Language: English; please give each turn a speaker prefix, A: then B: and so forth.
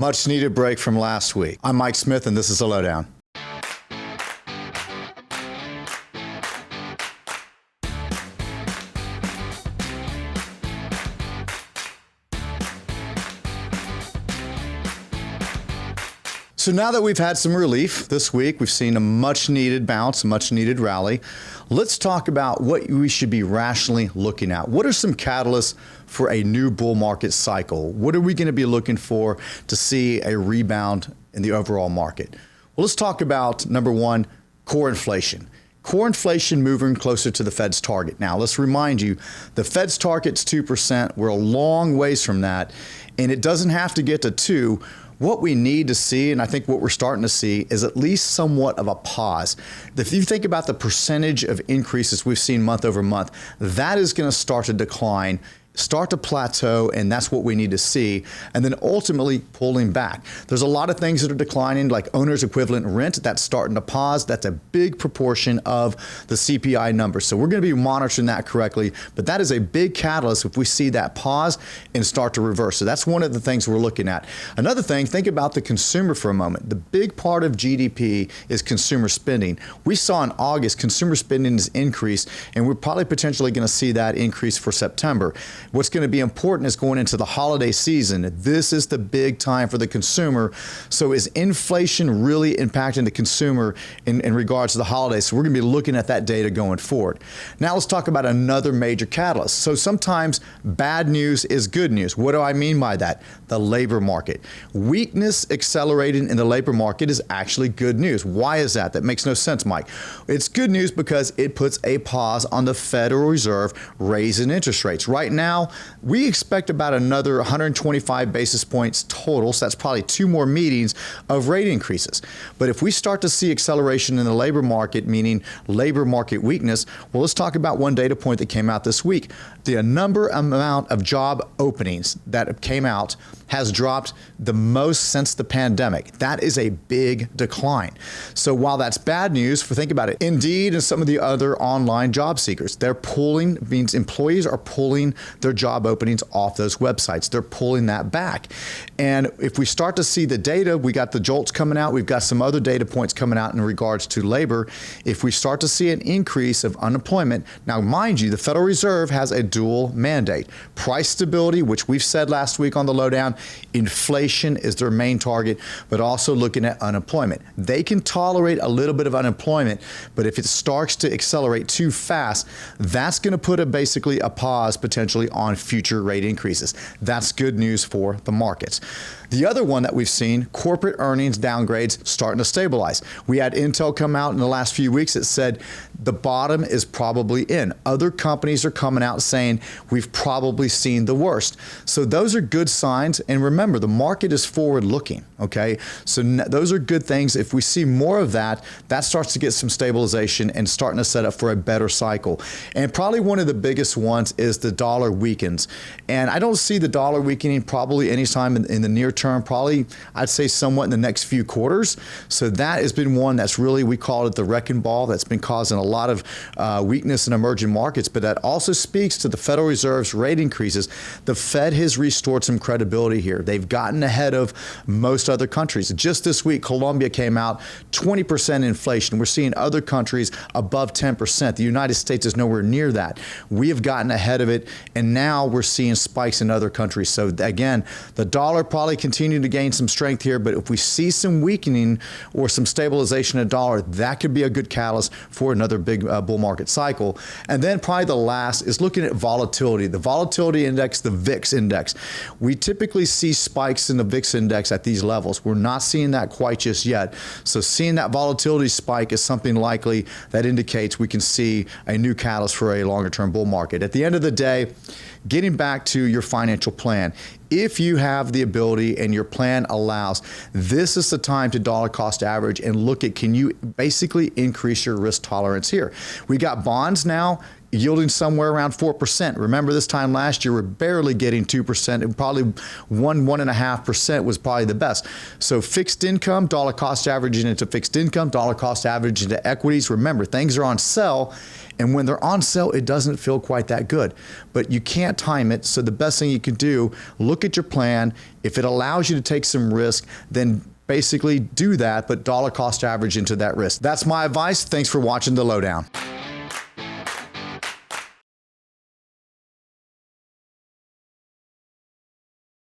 A: Much needed break from last week. I'm Mike Smith, and this is the Lowdown. So now that we've had some relief this week, we've seen a much needed bounce, a much needed rally. Let's talk about what we should be rationally looking at. What are some catalysts for a new bull market cycle? What are we going to be looking for to see a rebound in the overall market? Well, let's talk about number one, core inflation. Core inflation moving closer to the Fed's target. Now, let's remind you, the Fed's target's 2%. We're a long ways from that, and it doesn't have to get to 2. What we need to see, and I think what we're starting to see, is at least somewhat of a pause. If you think about the percentage of increases we've seen month over month, that is going to start to decline, start to plateau, and that's what we need to see, and then ultimately pulling back. There's a lot of things that are declining, like owner's equivalent rent, that's starting to pause. That's a big proportion of the CPI number. So we're going to be monitoring that correctly, but that is a big catalyst if we see that pause and start to reverse. So that's one of the things we're looking at. Another thing, think about the consumer for a moment. The big part of GDP is consumer spending. We saw in August consumer spending has increased, and we're probably potentially going to see that increase for September. What's going to be important is going into the holiday season. This is the big time for the consumer. So is inflation really impacting the consumer in regards to the holidays? So we're going to be looking at that data going forward. Now let's talk about another major catalyst. So sometimes bad news is good news. What do I mean by that? The labor market. Weakness accelerating in the labor market is actually good news. Why is that? That makes no sense, Mike. It's good news because it puts a pause on the Federal Reserve raising interest rates. Right now, we expect about another 125 basis points total, so that's probably 2 more meetings of rate increases. But if we start to see acceleration in the labor market, meaning labor market weakness, well, let's talk about one data point that came out this week. The amount of job openings that came out has dropped the most since the pandemic. That is a big decline. So while that's bad news, think about it, Indeed and some of the other online job seekers, they're pulling, means employees are pulling their job openings off those websites. They're pulling that back. And if we start to see the data, we got the JOLTS coming out, we've got some other data points coming out in regards to labor. If we start to see an increase of unemployment, now mind you, the Federal Reserve has a dual mandate. Price stability, which we've said last week on the Lowdown, inflation is their main target, but also looking at unemployment. They can tolerate a little bit of unemployment, but if it starts to accelerate too fast, that's going to put basically a pause potentially on future rate increases. That's good news for the markets. The other one that we've seen, corporate earnings downgrades starting to stabilize. We had Intel come out in the last few weeks that said the bottom is probably in. Other companies are coming out saying we've probably seen the worst. So those are good signs. And remember, the market is forward looking, okay? So those are good things. If we see more of that, that starts to get some stabilization and starting to set up for a better cycle. And probably one of the biggest ones is the dollar weakens. And I don't see the dollar weakening probably anytime in the near term, probably I'd say somewhat in the next few quarters. So that has been one that's really, we call it the wrecking ball, that's been causing a lot of weakness in emerging markets, but that also speaks to the Federal Reserve's rate increases. The Fed has restored some credibility here. They've gotten ahead of most other countries. Just this week, Colombia came out 20% inflation. We're seeing other countries above 10%. The United States is nowhere near that. We have gotten ahead of it, and now we're seeing spikes in other countries. So again, the dollar probably continue to gain some strength here, but if we see some weakening or some stabilization of dollar, that could be a good catalyst for another big bull market cycle. And then probably the last is looking at volatility. The volatility index, the VIX index. We typically see spikes in the VIX index at these levels. We're not seeing that quite just yet. So seeing that volatility spike is something likely that indicates we can see a new catalyst for a longer term bull market. At the end of the day, getting back to your financial plan, if you have the ability and your plan allows, this is the time to dollar cost average and look at, can you basically increase your risk tolerance here? We got bonds now yielding somewhere around 4%. Remember this time last year, we're barely getting 2%, and probably 1.5% was probably the best. So fixed income, dollar cost averaging into fixed income, dollar cost average into equities. Remember, things are on sell. And when they're on sale, it doesn't feel quite that good. But you can't time it. So the best thing you can do, look at your plan. If it allows you to take some risk, then basically do that, but dollar cost average into that risk. That's my advice. Thanks for watching The Lowdown.